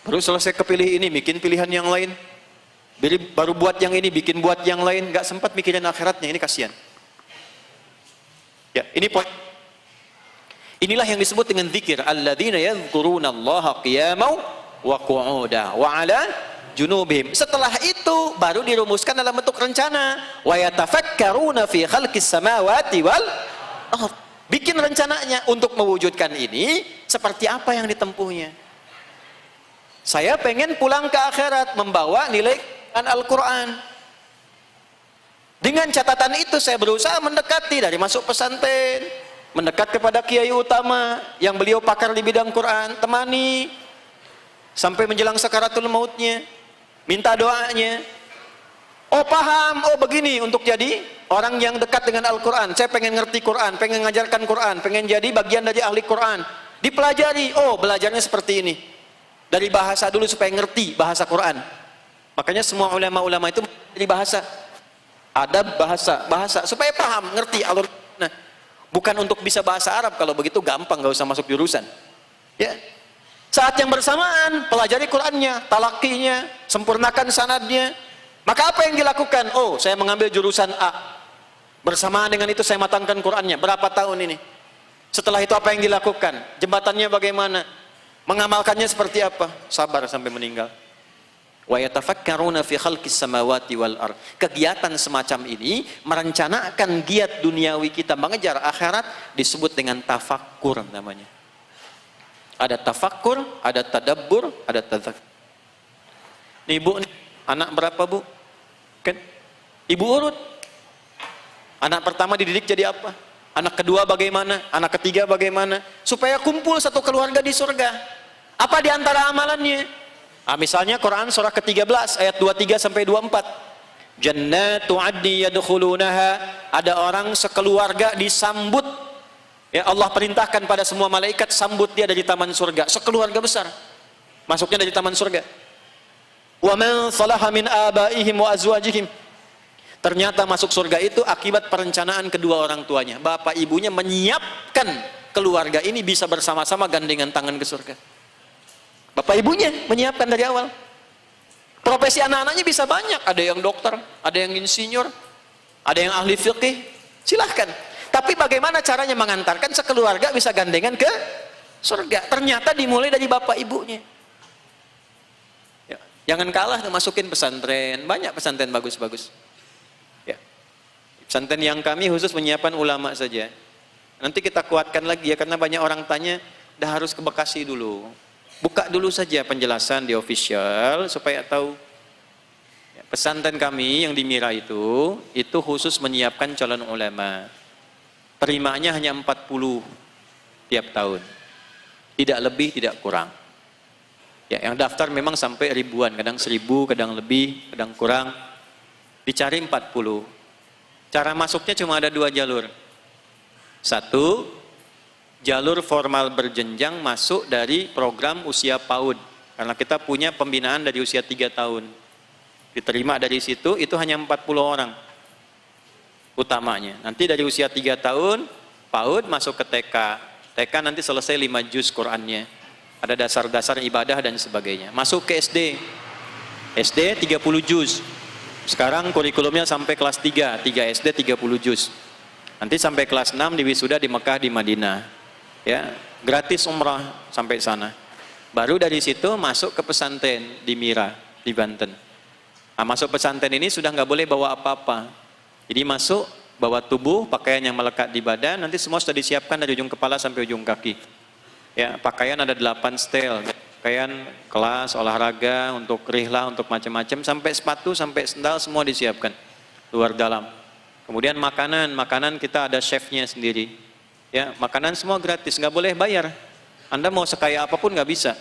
Baru selesai kepilih ini bikin pilihan yang lain. Baru buat yang ini bikin buat yang lain, nggak sempat mikirin akhiratnya, ini kasihan. Ya, ini poin. Inilah yang disebut dengan zikir, alladzina yadhkurunallaha qiyaman wa qu'udan wa 'ala junubihim. Setelah itu baru dirumuskan dalam bentuk rencana. Wa yatafakkaruna fi khalqis samawati wal ardh. Bikin rencananya untuk mewujudkan ini seperti apa yang ditempuhnya. Saya pengen pulang ke akhirat membawa nilai Al-Qur'an. Dengan catatan itu saya berusaha mendekati dari masuk pesantren, mendekat kepada kiai utama yang beliau pakar di bidang Quran, temani sampai menjelang sakaratul mautnya, minta doanya. Oh paham, oh begini untuk jadi orang yang dekat dengan Al-Quran. Saya pengen ngerti Quran, pengen ngajarkan Quran, pengen jadi bagian dari ahli Quran. Dipelajari, oh belajarnya seperti ini. Dari bahasa dulu supaya ngerti bahasa Quran. Makanya semua ulama-ulama itu jadi bahasa. Adab bahasa supaya paham, ngerti alur. Nah, bukan untuk bisa bahasa Arab, kalau begitu gampang, gak usah masuk jurusan. Ya. Saat yang bersamaan, pelajari Qurannya, talakinya, sempurnakan sanadnya. Maka apa yang dilakukan? Oh, saya mengambil jurusan A. Bersamaan dengan itu saya matangkan Qurannya. Berapa tahun ini? Setelah itu apa yang dilakukan? Jembatannya bagaimana? Mengamalkannya seperti apa? Sabar sampai meninggal. Wa yatafakkaruna fi khalqis samawati wal ardh. Kegiatan semacam ini merencanakan giat duniawi kita mengejar akhirat disebut dengan tafakkur namanya. Ada tafakkur, ada tadabbur, ada tadzakkur. Nih Bu, anak berapa Bu? Kan? Ibu urut. Anak pertama dididik jadi apa? Anak kedua bagaimana? Anak ketiga bagaimana? Supaya kumpul satu keluarga di surga. Apa di antara amalannya? Nah, misalnya Quran surah ke-13 ayat 23 sampai 24. Jannatu 'adni yadkhulunaha. Ada orang sekeluarga disambut. Ya, Allah perintahkan pada semua malaikat sambut dia dari taman surga. Sekeluarga besar. Masuknya dari taman surga. Wa man salaha min abaihim wa azwajihim. Ternyata masuk surga itu akibat perencanaan kedua orang tuanya. Bapak ibunya menyiapkan keluarga ini bisa bersama-sama gandengan tangan ke surga. Bapak ibunya menyiapkan dari awal. Profesi anak-anaknya bisa banyak. Ada yang dokter, ada yang insinyur, ada yang ahli fikih. Silahkan. Tapi bagaimana caranya mengantarkan sekeluarga bisa gandengan ke surga? Ternyata dimulai dari bapak ibunya. Ya, jangan kalah masukin pesantren. Banyak pesantren bagus-bagus. Pesantren yang kami khusus menyiapkan ulama saja. Nanti kita kuatkan lagi ya, karena banyak orang tanya, dah harus ke Bekasi dulu. Buka dulu saja penjelasan di official supaya tahu. Pesantren kami yang di Mira itu khusus menyiapkan calon ulama. Terimanya hanya 40 tiap tahun. Tidak lebih, tidak kurang. Ya, yang daftar memang sampai ribuan, kadang 1000, kadang lebih, kadang kurang. Dicari 40. Cara masuknya cuma ada 2 jalur. Satu, jalur formal berjenjang masuk dari program usia PAUD. Karena kita punya pembinaan dari usia 3 tahun. Diterima dari situ, itu hanya 40 orang utamanya. Nanti dari usia 3 tahun, PAUD masuk ke TK. TK nanti selesai 5 juz Qur'annya. Ada dasar-dasar ibadah dan sebagainya. Masuk ke SD. SD 30 juz. Sekarang kurikulumnya sampai kelas 3. 3 SD 30 juz. Nanti sampai kelas 6 di wisuda di Mekah, di Madinah. Ya, gratis umrah sampai sana. Baru dari situ masuk ke pesantren di Mira, di Banten. Nah, masuk pesantren ini sudah nggak boleh bawa apa-apa. Jadi masuk, bawa tubuh, pakaian yang melekat di badan, nanti semua sudah disiapkan dari ujung kepala sampai ujung kaki. Ya, pakaian ada 8 setel. Pakaian kelas, olahraga, untuk rihlah, untuk macam-macam, sampai sepatu, sampai sendal semua disiapkan. Luar dalam. Kemudian makanan kita ada chefnya sendiri. Ya, makanan semua gratis, nggak boleh bayar. Anda mau sekaya apapun nggak bisa.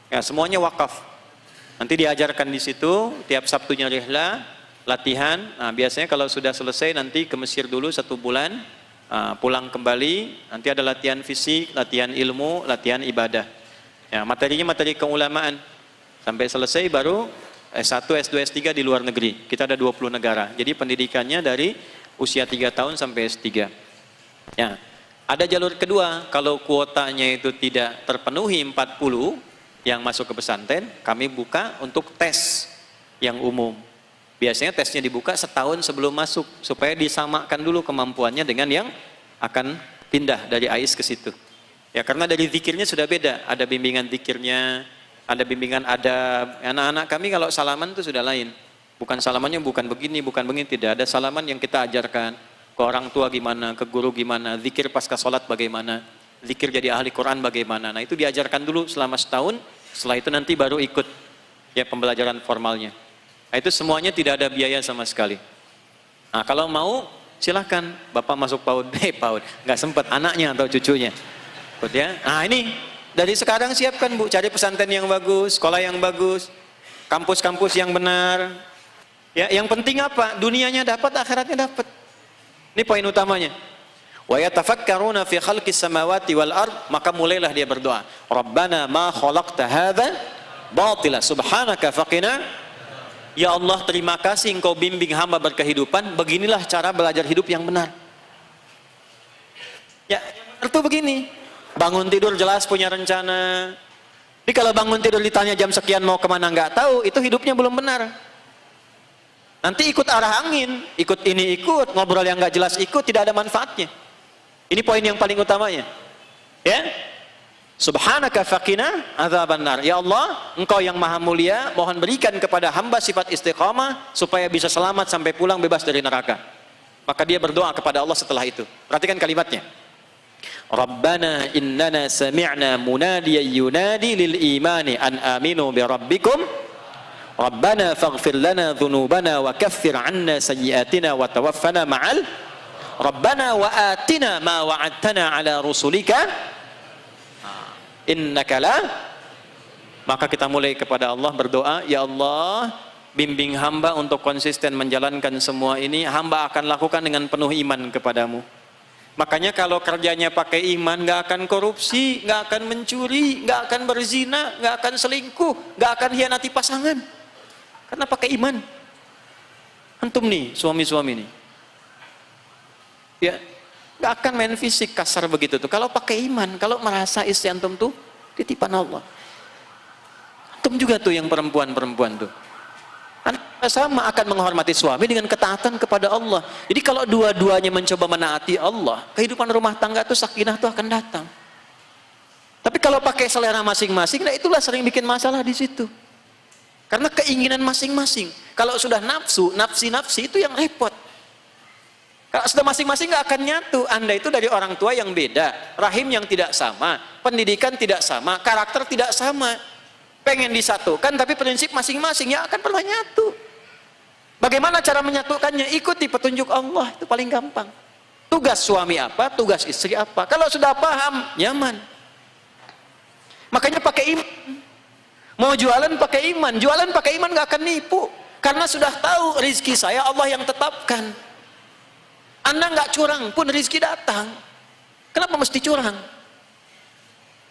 Ya, semuanya wakaf. Nanti diajarkan di situ, tiap Sabtunya rihlah, latihan. Nah, biasanya kalau sudah selesai nanti ke Mesir dulu 1 bulan, pulang kembali, nanti ada latihan fisik, latihan ilmu, latihan ibadah. Ya, materinya materi keulamaan. Sampai selesai baru S1, S2, S3 di luar negeri. Kita ada 20 negara. Jadi pendidikannya dari usia 3 tahun sampai S3. Ya. Ada jalur kedua, kalau kuotanya itu tidak terpenuhi 40 yang masuk ke pesantren, kami buka untuk tes yang umum. Biasanya tesnya dibuka setahun sebelum masuk, supaya disamakan dulu kemampuannya dengan yang akan pindah dari AIS ke situ. Ya, karena dari zikirnya sudah beda, ada bimbingan zikirnya, ada bimbingan adab. Anak-anak kami kalau salaman itu sudah lain. Bukan salamannya bukan begini, tidak. Ada salaman yang kita ajarkan ke orang tua gimana, ke guru gimana, zikir pasca sholat bagaimana, zikir jadi ahli Quran bagaimana. Nah, itu diajarkan dulu selama setahun. Setelah itu nanti baru ikut ya pembelajaran formalnya. Nah, itu semuanya tidak ada biaya sama sekali. Nah, kalau mau silahkan Bapak masuk PAUD, PAUD nggak sempat anaknya atau cucunya. Ya. Nah, ini dari sekarang siapkan Bu, cari pesantren yang bagus, sekolah yang bagus, kampus-kampus yang benar. Ya, yang penting apa? Dunianya dapat, akhiratnya dapat. Ini poin utamanya. Wa yatafakkaruna fi khalqis samawati wal ard, maka mulailah dia berdoa, Rabbana ma khalaqta hadza batila subhanaka faqina. Ya Allah, terima kasih Engkau bimbing hamba berkehidupan, beginilah cara belajar hidup yang benar. Ya, itu begini. Bangun tidur jelas punya rencana. Jadi kalau bangun tidur ditanya jam sekian mau kemana nggak tahu, itu hidupnya belum benar. Nanti ikut arah angin, ikut ini ikut, ngobrol yang nggak jelas ikut, tidak ada manfaatnya. Ini poin yang paling utamanya. Ya. Subhanaka faqina adzabannar. Ya Allah, Engkau yang maha mulia, mohon berikan kepada hamba sifat istiqamah supaya bisa selamat sampai pulang bebas dari neraka. Maka dia berdoa kepada Allah setelah itu. Perhatikan kalimatnya. Rabbana innana sami'na munadiyan yunadi lil imani an aminu bi rabbikum. Rabbana faghfir lana dhunubana wa kaffir 'anna sayyi'atina wa tawaffana ma'al Rabbana wa atina ma wa'adtana ala rusulika innaka la. Maka kita mulai kepada Allah berdoa, ya Allah, bimbing hamba untuk konsisten menjalankan semua ini, hamba akan lakukan dengan penuh iman kepadamu. Makanya kalau kerjanya pakai iman, nggak akan korupsi, nggak akan mencuri, nggak akan berzina, nggak akan selingkuh, nggak akan hianati pasangan, karena pakai iman. Antum nih suami-suami nih, ya nggak akan main fisik kasar begitu tuh kalau pakai iman. Kalau merasa istri antum tuh titipan Allah, antum juga tuh yang perempuan-perempuan tuh sama akan menghormati suami dengan ketaatan kepada Allah. Jadi kalau dua-duanya mencoba menaati Allah, kehidupan rumah tangga tuh sakinah tuh akan datang. Tapi kalau pakai selera masing-masing, nah itulah sering bikin masalah di situ. Karena keinginan masing-masing. Kalau sudah nafsu, nafsi-nafsi itu yang repot. Kalau sudah masing-masing nggak akan nyatu. Anda itu dari orang tua yang beda, rahim yang tidak sama, pendidikan tidak sama, karakter tidak sama. Pengen disatukan tapi prinsip masing-masing ya akan pernah nyatu. Bagaimana cara menyatukannya? Ikuti petunjuk Allah, itu paling gampang. Tugas suami apa, tugas istri apa. Kalau sudah paham, nyaman. Makanya pakai iman. Mau jualan pakai iman, jualan pakai iman nggak akan nipu. Karena sudah tahu rizki saya Allah yang tetapkan. Anda nggak curang pun rizki datang. Kenapa mesti curang?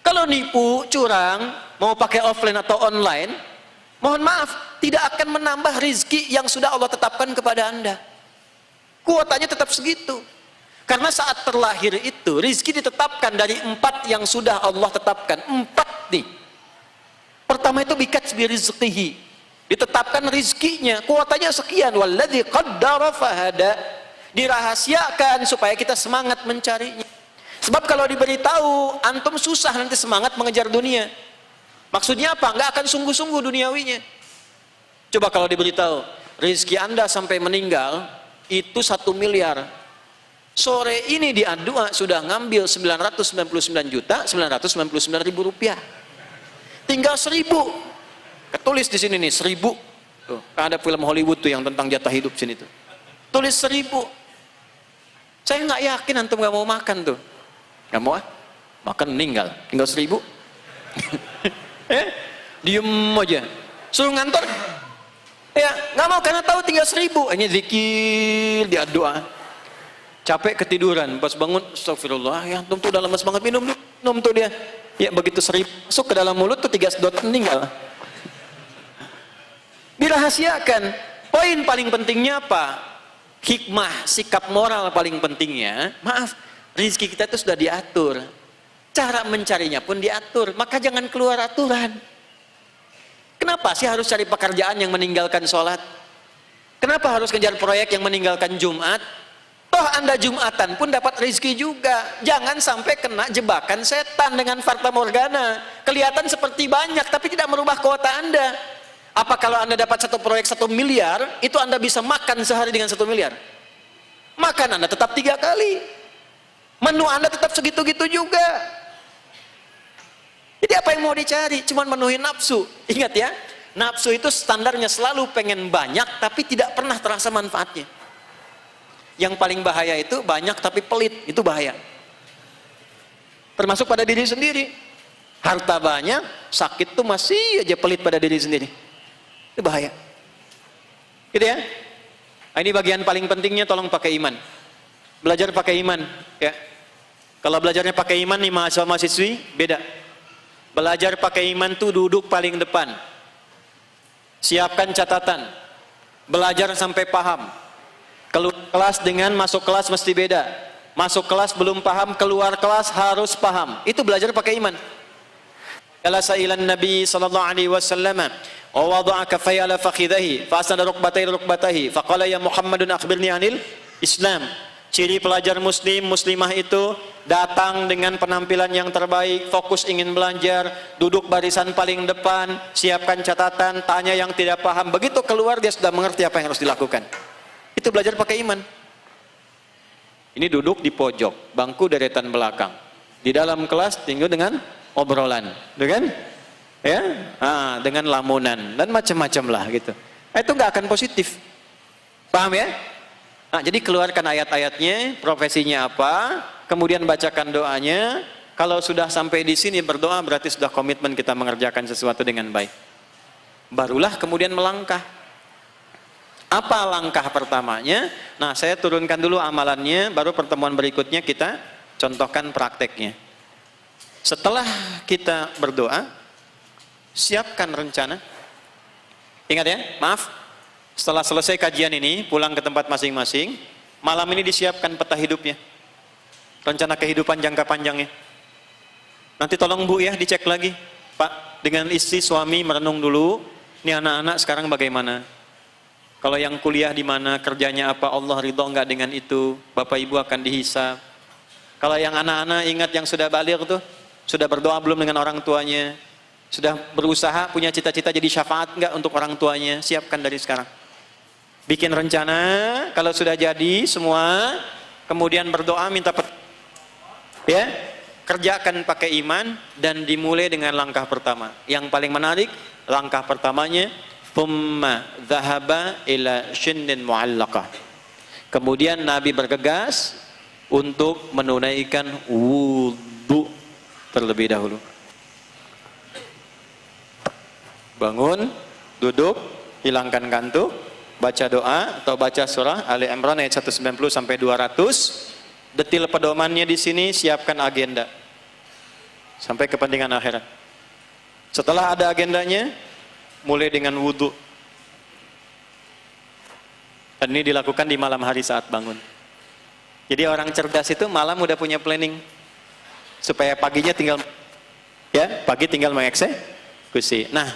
Kalau nipu, curang, mau pakai offline atau online, mohon maaf, tidak akan menambah rizki yang sudah Allah tetapkan kepada Anda. Kuotanya tetap segitu. Karena saat terlahir itu, rizki ditetapkan dari 4 yang sudah Allah tetapkan. 4 nih. Pertama itu bikatbi rizqihi. Ditetapkan rizkinya, kuotanya sekian. Walladzi qaddara fahada. Dirahasiakan supaya kita semangat mencarinya. Sebab kalau diberitahu, antum susah nanti semangat mengejar dunia. Maksudnya apa? Nggak akan sungguh-sungguh duniawinya. Coba kalau diberitahu, rezeki Anda sampai meninggal itu 1 miliar. Sore ini di A2 sudah ngambil 999.999.000 rupiah. Tinggal 1.000. Ketulis di sini nih 1.000. Tuh, kan ada film Hollywood tuh yang tentang jatah hidup sini tuh. Tulis 1.000. Saya nggak yakin antum nggak mau makan tuh. Nggak mau ah? Makan meninggal. Tinggal 1.000. Diem aja. Suruh ngantor. Ya, nggak mau karena tahu tinggal 1.000. Ini zikir, dia doa. Capek ketiduran, pas bangun, astagfirullah, ya antum tuh udah lemes banget, minum tuh dia. Ya begitu 1.000 masuk ke dalam mulut tuh 3 sedot meninggal. Dirahasiakan. Poin paling pentingnya apa? Hikmah, sikap moral paling pentingnya. Maaf, rezeki kita itu sudah diatur. Cara mencarinya pun diatur. Maka jangan keluar aturan. Kenapa sih harus cari pekerjaan yang meninggalkan sholat? Kenapa harus kejar proyek yang meninggalkan Jumat? Toh Anda Jumatan pun dapat rezeki juga. Jangan sampai kena jebakan setan dengan fata morgana. Kelihatan seperti banyak tapi tidak merubah kuota Anda. Apa kalau Anda dapat satu proyek 1 miliar, itu Anda bisa makan sehari dengan 1 miliar? Makan Anda tetap 3 kali. Menu Anda tetap segitu-gitu juga. Jadi apa yang mau dicari? Cuman menuhi nafsu. Ingat ya, nafsu itu standarnya selalu pengen banyak tapi tidak pernah terasa manfaatnya. Yang paling bahaya itu banyak tapi pelit, itu bahaya. Termasuk pada diri sendiri. Harta banyak, sakit tuh masih aja pelit pada diri sendiri. Itu bahaya. Gitu ya. Nah, ini bagian paling pentingnya, tolong pakai iman. Belajar pakai iman, ya. Kalau belajarnya pakai iman nih mahasiswa-mahasiswi, beda. Belajar pakai iman tuh duduk paling depan. Siapkan catatan. Belajar sampai paham. Keluar kelas dengan masuk kelas mesti beda. Masuk kelas belum paham, keluar kelas harus paham. Itu belajar pakai iman. Jalasa ilan Nabi sallallahu alaihi wasallam wa wada'a kaffayhi ala fakhidhihi fa asnada rukbatayhi faqala ya Muhammadun akhbirni anil Islam. Ciri pelajar muslim, muslimah itu datang dengan penampilan yang terbaik, fokus ingin belajar, duduk barisan paling depan, siapkan catatan, tanya yang tidak paham. Begitu keluar dia sudah mengerti apa yang harus dilakukan. Itu belajar pakai iman. Ini duduk di pojok, bangku deretan belakang. Di dalam kelas tinggal dengan obrolan, dengan ya, dengan lamunan dan macam-macam lah gitu. Itu nggak akan positif. Paham ya? Nah, jadi keluarkan ayat-ayatnya, profesinya apa, kemudian bacakan doanya. Kalau sudah sampai di sini berdoa berarti sudah komitmen kita mengerjakan sesuatu dengan baik. Barulah kemudian melangkah. Apa langkah pertamanya? Nah, saya turunkan dulu amalannya, baru pertemuan berikutnya kita contohkan prakteknya. Setelah kita berdoa, siapkan rencana. Ingat ya, maaf, setelah selesai kajian ini, pulang ke tempat masing-masing, malam ini disiapkan peta hidupnya. Rencana kehidupan jangka panjangnya. Nanti tolong Bu ya, dicek lagi. Pak, dengan istri, suami merenung dulu, ini anak-anak sekarang bagaimana? Kalau yang kuliah di mana, kerjanya apa, Allah ridho enggak dengan itu, Bapak Ibu akan dihisab. Kalau yang anak-anak ingat yang sudah baligh tuh, sudah berdoa belum dengan orang tuanya, sudah berusaha punya cita-cita jadi syafaat enggak untuk orang tuanya, siapkan dari sekarang. Bikin rencana, kalau sudah jadi semua, kemudian berdoa minta ya, kerjakan pakai iman dan dimulai dengan langkah pertama. Yang paling menarik, langkah pertamanya thumma dhahaba ila shinnin mu'allaqah. Kemudian Nabi bergegas untuk menunaikan wudu terlebih dahulu. Bangun, duduk, hilangkan kantuk, baca doa atau baca surah Ali Imran ayat 190 sampai 200. Detil pedomannya di sini, siapkan agenda sampai kepentingan akhirat. Setelah ada agendanya, mulai dengan wudu. Dan ini dilakukan di malam hari saat bangun. Jadi orang cerdas itu malam udah punya planning supaya paginya tinggal pagi tinggal mengeksekusi. Nah,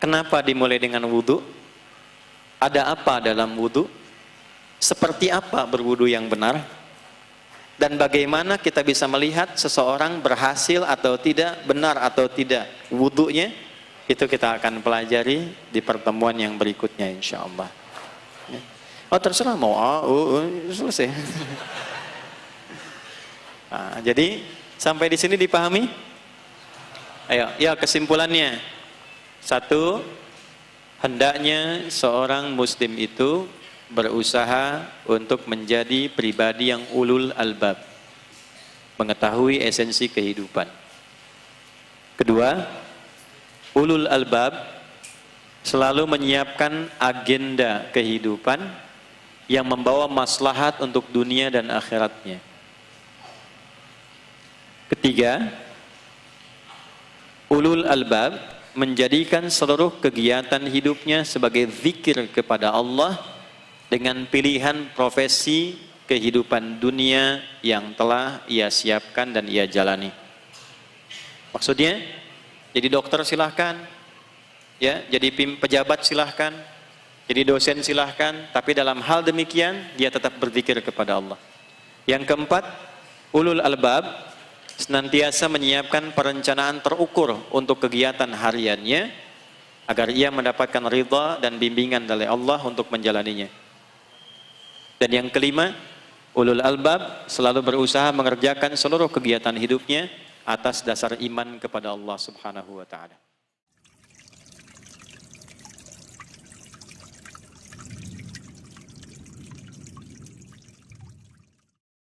kenapa dimulai dengan wudu? Ada apa dalam wudu? Seperti apa berwudu yang benar? Dan bagaimana kita bisa melihat seseorang berhasil atau tidak, benar atau tidak wudunya? Itu kita akan pelajari di pertemuan yang berikutnya insya Allah. Oh terserah mau selesai. Nah, jadi sampai di sini dipahami? Ayo, ya kesimpulannya. Satu, hendaknya seorang muslim itu berusaha untuk menjadi pribadi yang ulul albab, mengetahui esensi kehidupan. Kedua, ulul albab selalu menyiapkan agenda kehidupan yang membawa maslahat untuk dunia dan akhiratnya. Ketiga, ulul albab menjadikan seluruh kegiatan hidupnya sebagai zikir kepada Allah dengan pilihan profesi kehidupan dunia yang telah ia siapkan dan ia jalani. Maksudnya, jadi dokter silahkan, ya, jadi pejabat silahkan, jadi dosen silahkan, tapi dalam hal demikian dia tetap berzikir kepada Allah. Yang keempat, ulul albab senantiasa menyiapkan perencanaan terukur untuk kegiatan hariannya agar ia mendapatkan ridha dan bimbingan dari Allah untuk menjalaninya. Dan yang kelima, ulul albab selalu berusaha mengerjakan seluruh kegiatan hidupnya atas dasar iman kepada Allah Subhanahu wa taala.